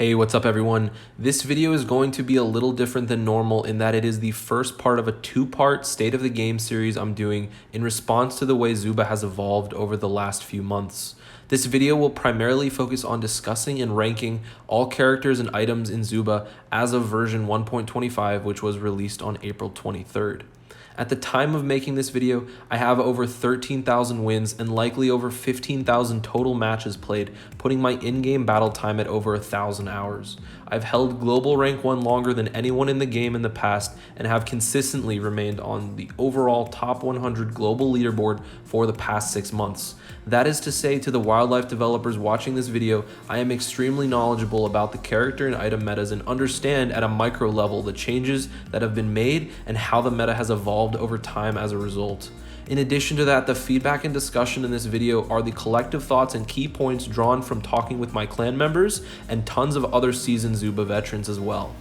Hey, what's up everyone? This video is going to be a little different than normal in that it is the first part of a two-part State of the Game series I'm doing in response to the way Zooba has evolved over the last few months. This video will primarily focus on discussing and ranking all characters and items in Zooba as of version 1.25, which was released on April 23rd. At the time of making this video, I have over 13,000 wins and likely over 15,000 total matches played, putting my in-game battle time at over 1,000 hours. I've held global rank 1 longer than anyone in the game in the past and have consistently remained on the overall top 100 global leaderboard for the past 6 months. That is to say, to the wildlife developers watching this video, I am extremely knowledgeable about the character and item metas and understand at a micro level the changes that have been made and how the meta has evolved over time as a result. In addition to that, the feedback and discussion in this video are the collective thoughts and key points drawn from talking with my clan members and tons of other seasoned Zooba veterans as well.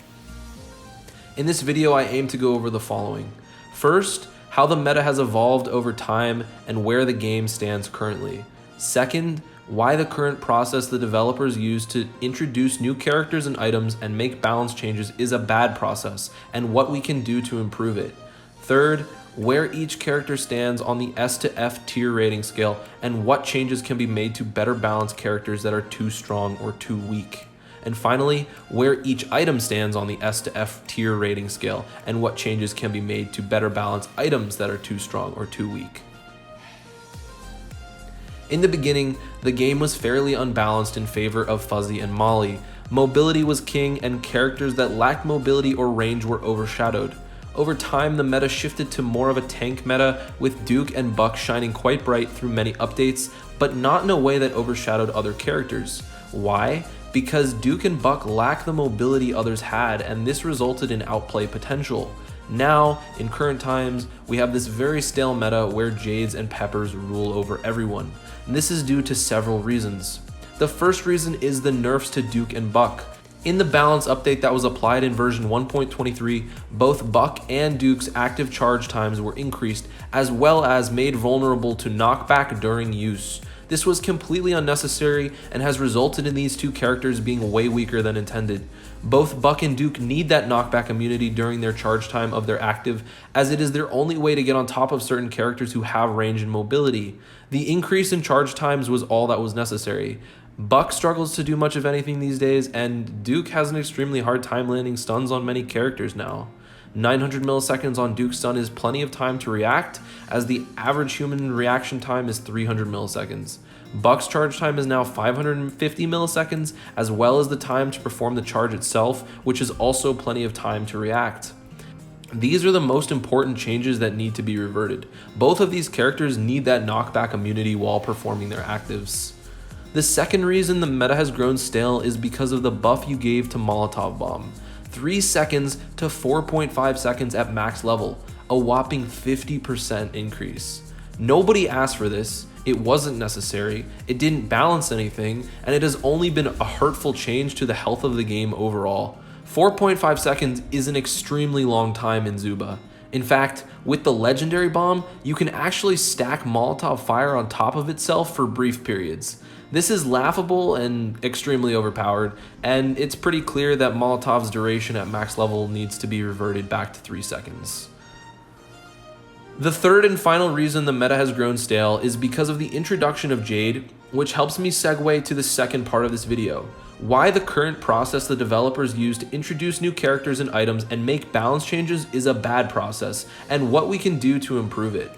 In this video, I aim to go over the following. First, how the meta has evolved over time and where the game stands currently. Second, why the current process the developers use to introduce new characters and items and make balance changes is a bad process and what we can do to improve it. Third, where each character stands on the S to F tier rating scale and what changes can be made to better balance characters that are too strong or too weak. And finally, where each item stands on the S to F tier rating scale and what changes can be made to better balance items that are too strong or too weak. In the beginning, the game was fairly unbalanced in favor of Fuzzy and Molly. Mobility was king and characters that lacked mobility or range were overshadowed. Over time, the meta shifted to more of a tank meta, with Duke and Buck shining quite bright through many updates, but not in a way that overshadowed other characters. Why? Because Duke and Buck lack the mobility others had, and this resulted in outplay potential. Now, in current times, we have this very stale meta where Jades and Peppers rule over everyone, and this is due to several reasons. The first reason is the nerfs to Duke and Buck. In the balance update that was applied in version 1.23, both Buck and Duke's active charge times were increased, as well as made vulnerable to knockback during use. This was completely unnecessary and has resulted in these two characters being way weaker than intended. Both Buck and Duke need that knockback immunity during their charge time of their active, as it is their only way to get on top of certain characters who have range and mobility. The increase in charge times was all that was necessary. Buck struggles to do much of anything these days, and Duke has an extremely hard time landing stuns on many characters now. 900 milliseconds on Duke's stun is plenty of time to react, as the average human reaction time is 300 milliseconds. Buck's charge time is now 550 milliseconds, as well as the time to perform the charge itself, which is also plenty of time to react. These are the most important changes that need to be reverted. Both of these characters need that knockback immunity while performing their actives. The second reason the meta has grown stale is because of the buff you gave to Molotov Bomb. 3 seconds to 4.5 seconds at max level, a whopping 50% increase. Nobody asked for this, it wasn't necessary, it didn't balance anything, and it has only been a hurtful change to the health of the game overall. 4.5 seconds is an extremely long time in Zooba. In fact, with the legendary bomb, you can actually stack Molotov fire on top of itself for brief periods. This is laughable and extremely overpowered, and it's pretty clear that Molotov's duration at max level needs to be reverted back to 3 seconds. The third and final reason the meta has grown stale is because of the introduction of Jade, which helps me segue to the second part of this video. Why the current process the developers use to introduce new characters and items and make balance changes is a bad process, and what we can do to improve it.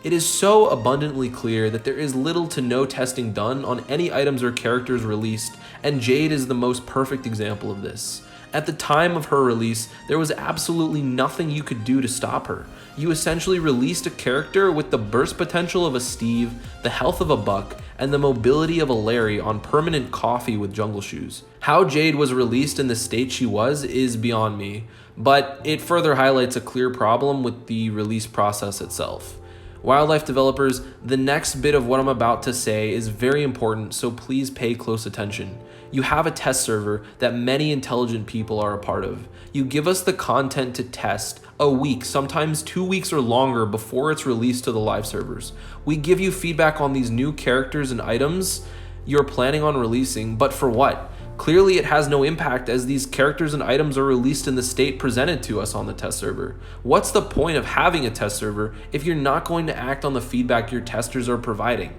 It is so abundantly clear that there is little to no testing done on any items or characters released, and Jade is the most perfect example of this. At the time of her release, there was absolutely nothing you could do to stop her. You essentially released a character with the burst potential of a Steve, the health of a Buck, and the mobility of a Larry on permanent coffee with jungle shoes. How Jade was released in the state she was is beyond me, but it further highlights a clear problem with the release process itself. Wildlife developers, the next bit of what I'm about to say is very important, so please pay close attention. You have a test server that many intelligent people are a part of. You give us the content to test a week, sometimes 2 weeks or longer before it's released to the live servers. We give you feedback on these new characters and items you're planning on releasing, but for what? Clearly it has no impact as these characters and items are released in the state presented to us on the test server. What's the point of having a test server if you're not going to act on the feedback your testers are providing?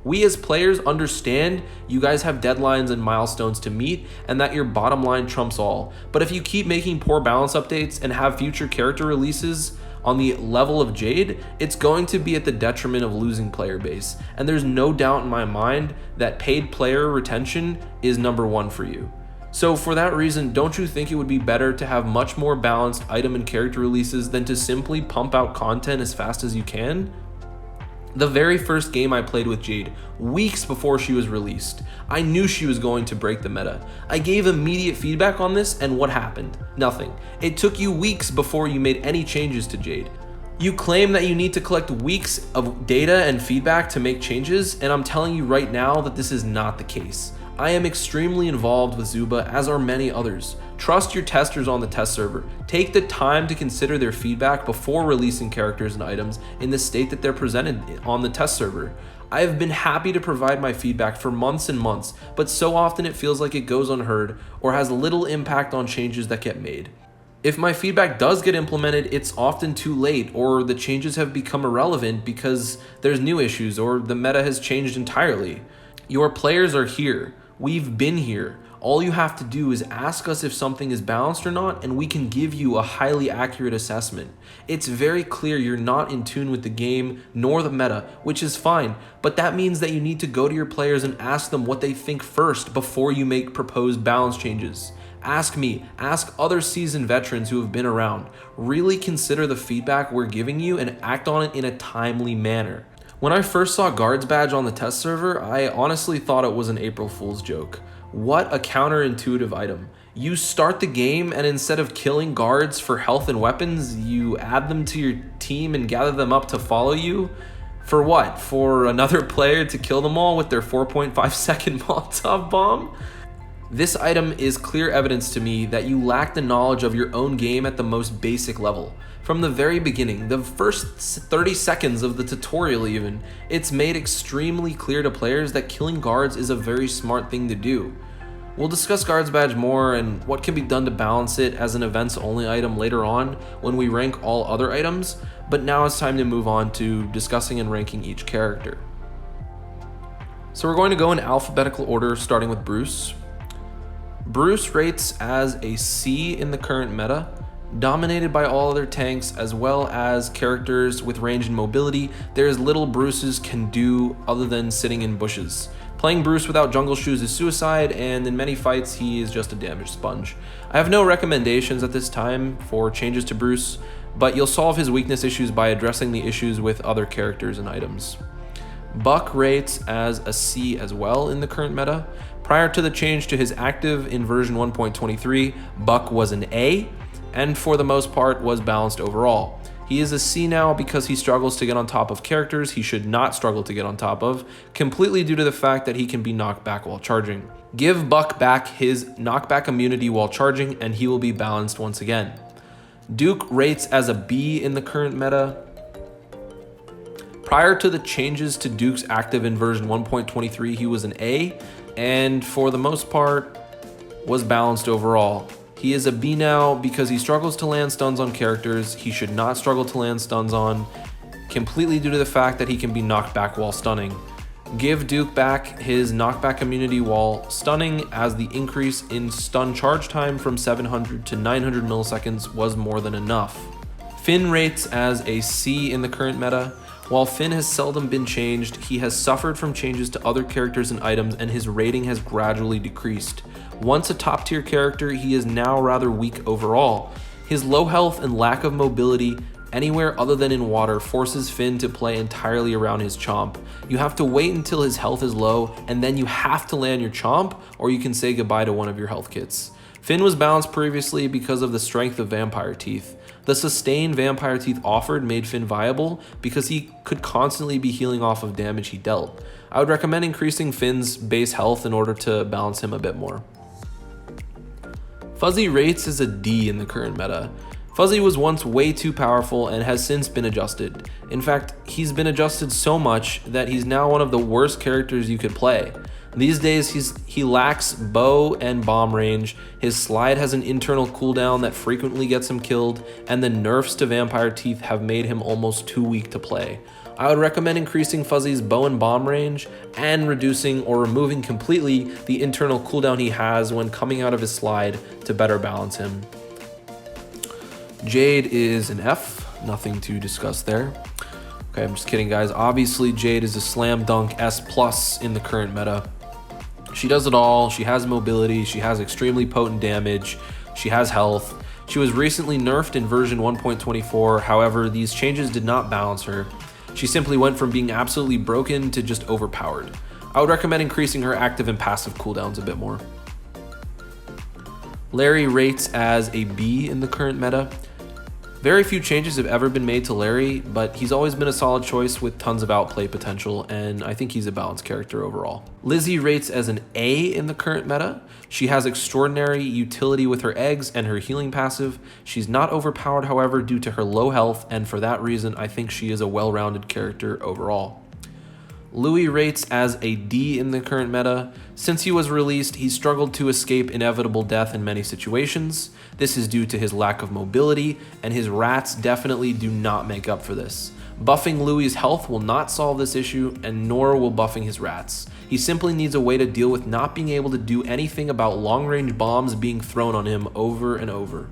We as players understand you guys have deadlines and milestones to meet and that your bottom line trumps all. But if you keep making poor balance updates and have future character releases on the level of Jade, it's going to be at the detriment of losing player base. And there's no doubt in my mind that paid player retention is number one for you. So for that reason, don't you think it would be better to have much more balanced item and character releases than to simply pump out content as fast as you can? The very first game I played with Jade, weeks before she was released, I knew she was going to break the meta. I gave immediate feedback on this, and what happened? Nothing. It took you weeks before you made any changes to Jade. You claim that you need to collect weeks of data and feedback to make changes, and I'm telling you right now that this is not the case. I am extremely involved with Zooba, as are many others. Trust your testers on the test server. Take the time to consider their feedback before releasing characters and items in the state that they're presented on the test server. I have been happy to provide my feedback for months and months, but so often it feels like it goes unheard or has little impact on changes that get made. If my feedback does get implemented, it's often too late, or the changes have become irrelevant because there's new issues or the meta has changed entirely. Your players are here. We've been here. All you have to do is ask us if something is balanced or not, and we can give you a highly accurate assessment. It's very clear you're not in tune with the game nor the meta, which is fine, but that means that you need to go to your players and ask them what they think first before you make proposed balance changes. Ask me, ask other seasoned veterans who have been around. Really consider the feedback we're giving you and act on it in a timely manner. When I first saw Guard's badge on the test server, I honestly thought it was an April Fool's joke. What a counterintuitive item. You start the game and instead of killing guards for health and weapons, you add them to your team and gather them up to follow you? For what? For another player to kill them all with their 4.5 second Molotov bomb? This item is clear evidence to me that you lack the knowledge of your own game at the most basic level. From the very beginning, the first 30 seconds of the tutorial even, it's made extremely clear to players that killing guards is a very smart thing to do. We'll discuss Guard's badge more and what can be done to balance it as an events only item later on when we rank all other items, but now it's time to move on to discussing and ranking each character. So we're going to go in alphabetical order starting with Bruce. Bruce rates as a C in the current meta, dominated by all other tanks as well as characters with range and mobility. There is little Bruces can do other than sitting in bushes. Playing Bruce without jungle shoes is suicide, and in many fights he is just a damage sponge. I have no recommendations at this time for changes to Bruce, but you'll solve his weakness issues by addressing the issues with other characters and items. Buck rates as a C as well in the current meta. Prior to the change to his active in version 1.23, Buck was an A, and for the most part was balanced overall. He is a C now because he struggles to get on top of characters he should not struggle to get on top of, completely due to the fact that he can be knocked back while charging. Give Buck back his knockback immunity while charging and he will be balanced once again. Duke rates as a B in the current meta. Prior to the changes to Duke's active in version 1.23, he was an A, and for the most part was balanced overall. He is a B now because he struggles to land stuns on characters he should not struggle to land stuns on, completely due to the fact that he can be knocked back while stunning. Give Duke back his knockback immunity while stunning, as the increase in stun charge time from 700 to 900 milliseconds was more than enough. Finn rates as a C in the current meta. While Finn has seldom been changed, he has suffered from changes to other characters and items, and his rating has gradually decreased. Once a top tier character, he is now rather weak overall. His low health and lack of mobility anywhere other than in water forces Finn to play entirely around his chomp. You have to wait until his health is low, and then you have to land your chomp, or you can say goodbye to one of your health kits. Finn was balanced previously because of the strength of Vampire Teeth. The sustained Vampire Teeth offered made Finn viable because he could constantly be healing off of damage he dealt. I would recommend increasing Finn's base health in order to balance him a bit more. Fuzzy rates as a D in the current meta. Fuzzy was once way too powerful and has since been adjusted. In fact, he's been adjusted so much that he's now one of the worst characters you could play. These days, he lacks bow and bomb range, his slide has an internal cooldown that frequently gets him killed, and the nerfs to Vampire Teeth have made him almost too weak to play. I would recommend increasing Fuzzy's bow and bomb range and reducing or removing completely the internal cooldown he has when coming out of his slide to better balance him. Jade is an F, nothing to discuss there. Okay, I'm just kidding, guys. Obviously, Jade is a slam dunk S+ in the current meta. She does it all. She has mobility, she has extremely potent damage, she has health. She was recently nerfed in version 1.24, however, these changes did not balance her. She simply went from being absolutely broken to just overpowered. I would recommend increasing her active and passive cooldowns a bit more. Larry rates as a B in the current meta. Very few changes have ever been made to Larry, but he's always been a solid choice with tons of outplay potential, and I think he's a balanced character overall. Lizzie rates as an A in the current meta. She has extraordinary utility with her eggs and her healing passive. She's not overpowered, however, due to her low health, and for that reason, I think she is a well-rounded character overall. Louis rates as a D in the current meta. Since he was released, he struggled to escape inevitable death in many situations. This is due to his lack of mobility, and his rats definitely do not make up for this. Buffing Louis' health will not solve this issue, and nor will buffing his rats. He simply needs a way to deal with not being able to do anything about long-range bombs being thrown on him over and over.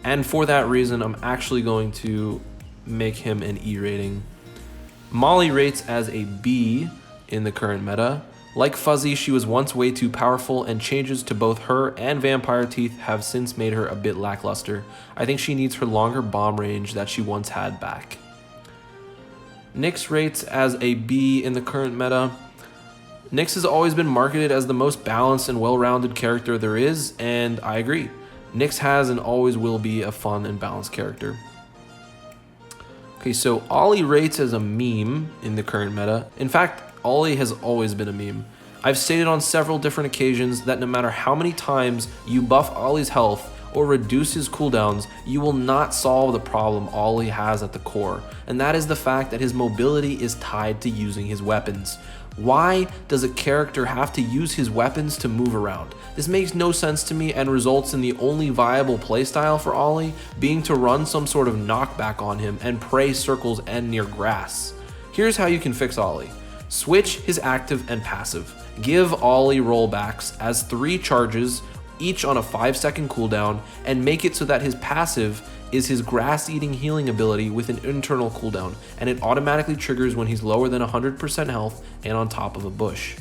And for that reason, I'm actually going to make him an E rating. Molly rates as a B in the current meta. Like Fuzzy, she was once way too powerful, and changes to both her and Vampire Teeth have since made her a bit lackluster. I think she needs her longer bomb range that she once had back. Nyx rates as a B in the current meta. Nyx has always been marketed as the most balanced and well-rounded character there is, and I agree. Nyx has and always will be a fun and balanced character. Okay, so Ollie rates as a meme in the current meta. In fact, Ollie has always been a meme. I've stated on several different occasions that no matter how many times you buff Ollie's health or reduce his cooldowns, you will not solve the problem Ollie has at the core, and that is the fact that his mobility is tied to using his weapons. Why does a character have to use his weapons to move around? This makes no sense to me and results in the only viable playstyle for Ollie being to run some sort of knockback on him and pray circles end near grass. Here's how you can fix Ollie. Switch his active and passive. Give Ollie rollbacks as 3 charges, each on a 5-second cooldown, and make it so that his passive is his grass-eating healing ability with an internal cooldown, and it automatically triggers when he's lower than 100% health and on top of a bush.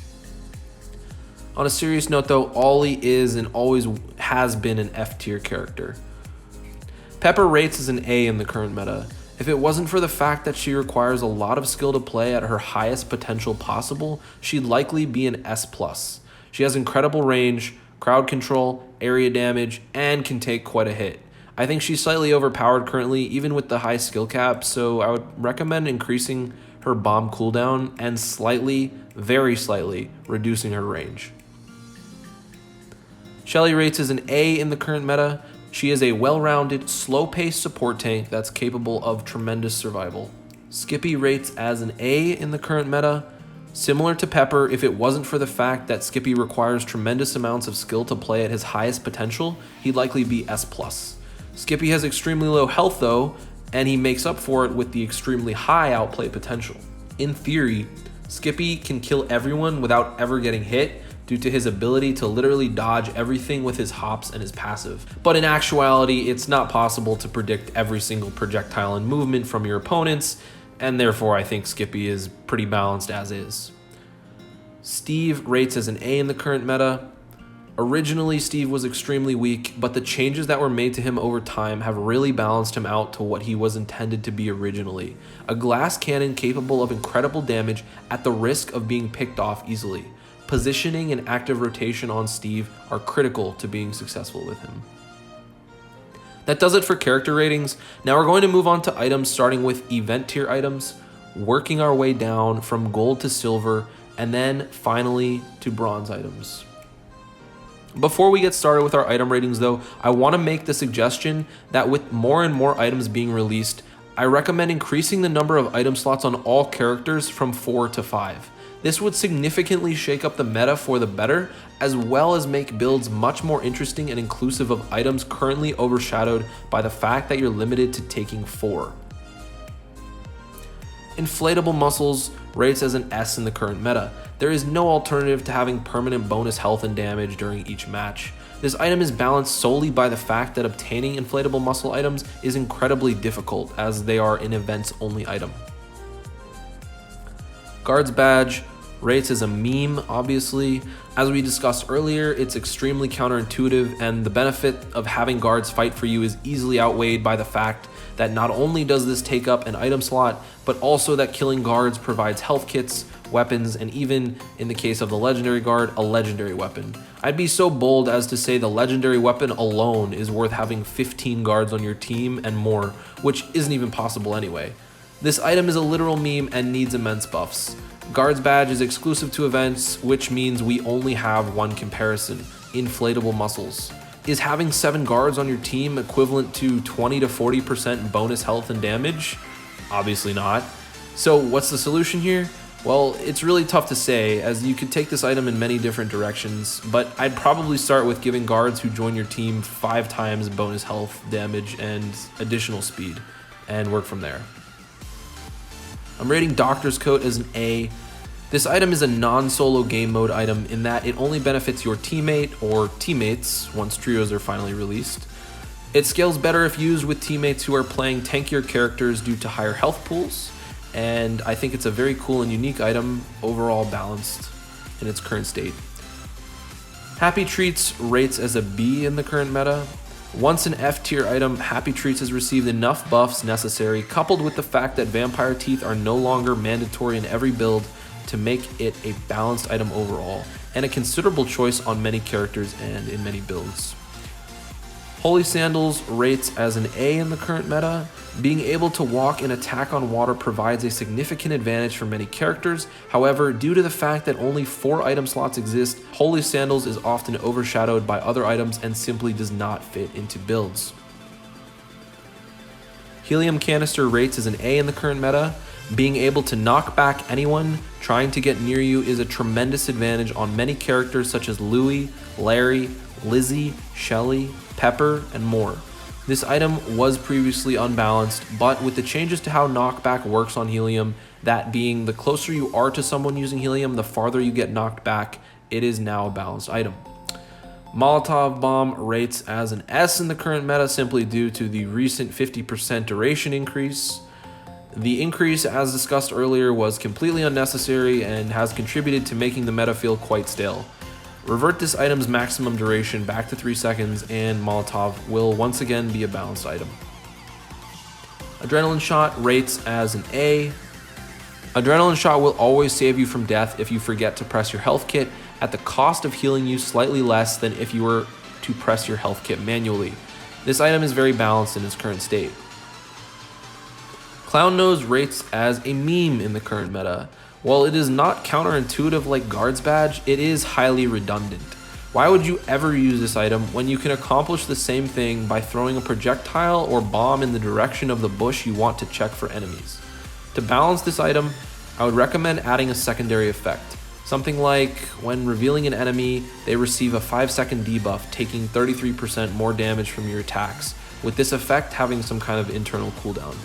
On a serious note though, Ollie is and always has been an F-tier character. Pepper rates as an A in the current meta. If it wasn't for the fact that she requires a lot of skill to play at her highest potential possible, she'd likely be an S+. She has incredible range, crowd control, area damage, and can take quite a hit. I think she's slightly overpowered currently, even with the high skill cap, so I would recommend increasing her bomb cooldown and slightly, very slightly, reducing her range. Shelly rates as an A in the current meta. She is a well-rounded, slow-paced support tank that's capable of tremendous survival. Skippy rates as an A in the current meta. Similar to Pepper, if it wasn't for the fact that Skippy requires tremendous amounts of skill to play at his highest potential, he'd likely be S+. Skippy has extremely low health though, and he makes up for it with the extremely high outplay potential. In theory, Skippy can kill everyone without ever getting hit due to his ability to literally dodge everything with his hops and his passive. But in actuality, it's not possible to predict every single projectile and movement from your opponents, and therefore I think Skippy is pretty balanced as is. Steve rates as an A in the current meta. Originally, Steve was extremely weak, but the changes that were made to him over time have really balanced him out to what he was intended to be originally. A glass cannon capable of incredible damage at the risk of being picked off easily. Positioning and active rotation on Steve are critical to being successful with him. That does it for character ratings. Now we're going to move on to items, starting with event tier items, working our way down from gold to silver, and then finally to bronze items. Before we get started with our item ratings though, I want to make the suggestion that with more and more items being released, I recommend increasing the number of item slots on all characters from 4 to 5. This would significantly shake up the meta for the better, as well as make builds much more interesting and inclusive of items currently overshadowed by the fact that you're limited to taking 4. Inflatable muscles rates as an S in the current meta. There is no alternative to having permanent bonus health and damage during each match. This item is balanced solely by the fact that obtaining inflatable muscle items is incredibly difficult, as they are an events only item. Guard's badge rates as a meme, obviously. As we discussed earlier, it's extremely counterintuitive, and the benefit of having guards fight for you is easily outweighed by the fact that not only does this take up an item slot, but also that killing guards provides health kits, weapons, and even, in the case of the legendary guard, a legendary weapon. I'd be so bold as to say the legendary weapon alone is worth having 15 guards on your team and more, which isn't even possible anyway. This item is a literal meme and needs immense buffs. Guard's badge is exclusive to events, which means we only have one comparison: inflatable muscles. Is having 7 guards on your team equivalent to 20 to 40% bonus health and damage? Obviously not. So what's the solution here? Well, it's really tough to say, as you could take this item in many different directions, but I'd probably start with giving guards who join your team 5 times bonus health, damage, and additional speed, and work from there. I'm rating Doctor's Coat as an A. This item is a non-solo game mode item in that it only benefits your teammate or teammates once trios are finally released. It scales better if used with teammates who are playing tankier characters due to higher health pools, and I think it's a very cool and unique item, overall balanced in its current state. Happy Treats rates as a B in the current meta. Once an F tier item, Happy Treats has received enough buffs necessary, coupled with the fact that Vampire Teeth are no longer mandatory in every build, to make it a balanced item overall, and a considerable choice on many characters and in many builds. Holy Sandals rates as an A in the current meta. Being able to walk and attack on water provides a significant advantage for many characters. However, due to the fact that only 4 item slots exist, Holy Sandals is often overshadowed by other items and simply does not fit into builds. Helium Canister rates as an A in the current meta. Being able to knock back anyone trying to get near you is a tremendous advantage on many characters such as Louie, Larry, Lizzie, Shelly, Pepper, and more. This item was previously unbalanced, but with the changes to how knockback works on Helium, that being the closer you are to someone using Helium, the farther you get knocked back, it is now a balanced item. Molotov Bomb rates as an S in the current meta simply due to the recent 50% duration increase. The increase, as discussed earlier, was completely unnecessary and has contributed to making the meta feel quite stale. Revert this item's maximum duration back to 3 seconds and Molotov will once again be a balanced item. Adrenaline Shot rates as an A. Adrenaline Shot will always save you from death if you forget to press your health kit, at the cost of healing you slightly less than if you were to press your health kit manually. This item is very balanced in its current state. Clown Nose rates as a meme in the current meta. While it is not counterintuitive like Guard's Badge, it is highly redundant. Why would you ever use this item when you can accomplish the same thing by throwing a projectile or bomb in the direction of the bush you want to check for enemies? To balance this item, I would recommend adding a secondary effect. Something like, when revealing an enemy, they receive a 5-second debuff, taking 33% more damage from your attacks, with this effect having some kind of internal cooldown.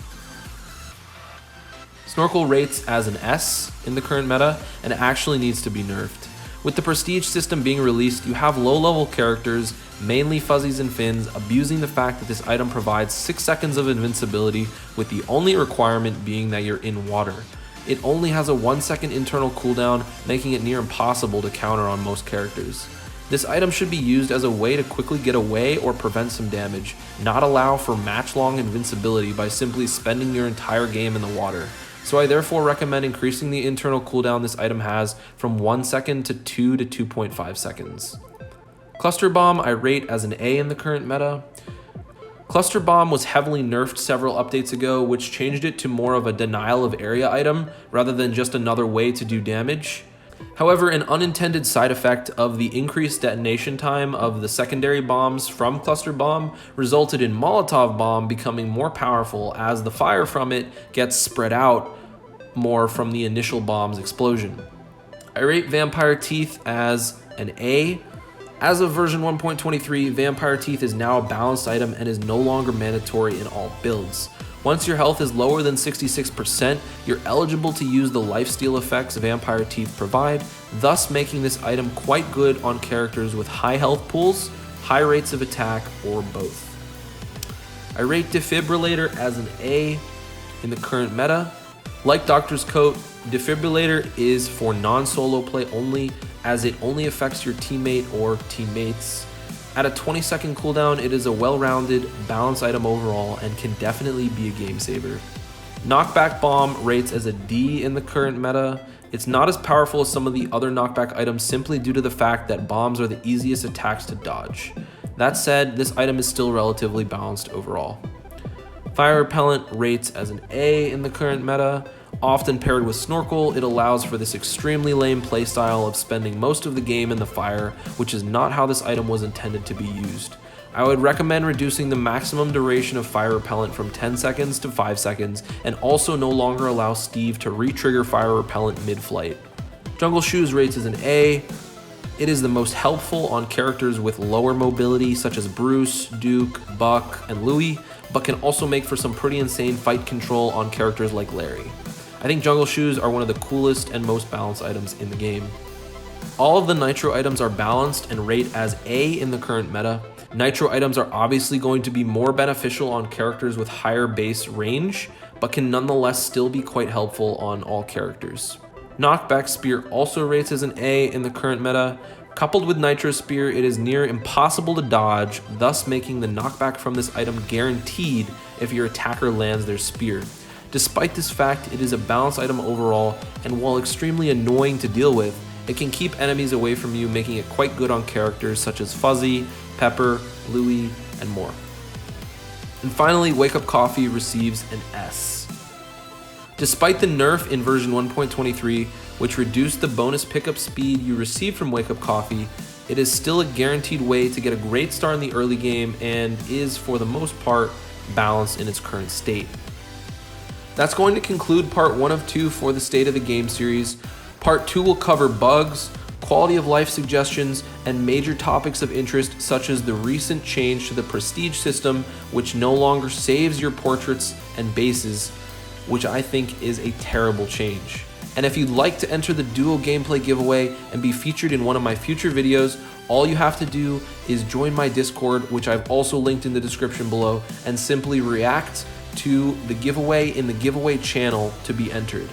Snorkle rates as an S in the current meta and actually needs to be nerfed. With the prestige system being released, you have low-level characters, mainly fuzzies and fins, abusing the fact that this item provides 6 seconds of invincibility, with the only requirement being that you're in water. It only has a 1-second internal cooldown, making it near impossible to counter on most characters. This item should be used as a way to quickly get away or prevent some damage, not allow for match-long invincibility by simply spending your entire game in the water. So I therefore recommend increasing the internal cooldown this item has from 1 second to 2 to 2.5 seconds. Cluster Bomb I rate as an A in the current meta. Cluster Bomb was heavily nerfed several updates ago, which changed it to more of a denial of area item rather than just another way to do damage. However, an unintended side effect of the increased detonation time of the secondary bombs from Cluster Bomb resulted in Molotov Bomb becoming more powerful as the fire from it gets spread out more from the initial bomb's explosion. I rate Vampire Teeth as an A. As of version 1.23, Vampire Teeth is now a balanced item and is no longer mandatory in all builds. Once your health is lower than 66%, you're eligible to use the lifesteal effects Vampire Teeth provide, thus making this item quite good on characters with high health pools, high rates of attack, or both. I rate Defibrillator as an A in the current meta. Like Doctor's Coat, Defibrillator is for non-solo play only, as it only affects your teammate or teammates. At a 20-second cooldown, it is a well-rounded, balanced item overall and can definitely be a game saver. Knockback Bomb rates as a D in the current meta. It's not as powerful as some of the other knockback items simply due to the fact that bombs are the easiest attacks to dodge. That said, this item is still relatively balanced overall. Fire Repellent rates as an A in the current meta. Often paired with Snorkle, it allows for this extremely lame playstyle of spending most of the game in the fire, which is not how this item was intended to be used. I would recommend reducing the maximum duration of Fire Repellent from 10 seconds to 5 seconds, and also no longer allow Steve to re-trigger Fire Repellent mid-flight. Jungle Shoes rates as an A. It is the most helpful on characters with lower mobility such as Bruce, Duke, Buck, and Louie, but can also make for some pretty insane fight control on characters like Larry. I think Jungle Shoes are one of the coolest and most balanced items in the game. All of the Nitro items are balanced and rate as A in the current meta. Nitro items are obviously going to be more beneficial on characters with higher base range, but can nonetheless still be quite helpful on all characters. Knockback Spear also rates as an A in the current meta. Coupled with Nitro Spear, it is near impossible to dodge, thus making the knockback from this item guaranteed if your attacker lands their spear. Despite this fact, it is a balanced item overall, and while extremely annoying to deal with, it can keep enemies away from you, making it quite good on characters such as Fuzzy, Pepper, Louie, and more. And finally, Wake Up Coffee receives an S. Despite the nerf in version 1.23, which reduced the bonus pickup speed you receive from Wake Up Coffee, it is still a guaranteed way to get a great start in the early game and is, for the most part, balanced in its current state. That's going to conclude part 1 of 2 for the State of the Game series. Part 2 will cover bugs, quality of life suggestions, and major topics of interest such as the recent change to the prestige system, which no longer saves your portraits and bases, which I think is a terrible change. And if you'd like to enter the duo gameplay giveaway and be featured in one of my future videos, all you have to do is join my Discord, which I've also linked in the description below, and simply react to the giveaway in the giveaway channel to be entered.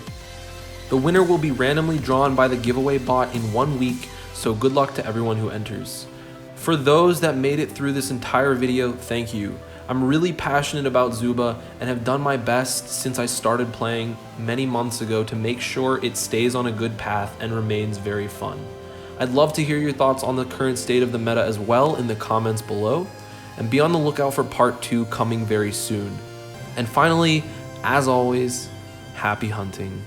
The winner will be randomly drawn by the giveaway bot in 1 week, so good luck to everyone who enters. For those that made it through this entire video, thank you. I'm really passionate about Zooba and have done my best since I started playing many months ago to make sure it stays on a good path and remains very fun. I'd love to hear your thoughts on the current state of the meta as well in the comments below, and be on the lookout for part 2 coming very soon. And finally, as always, happy hunting.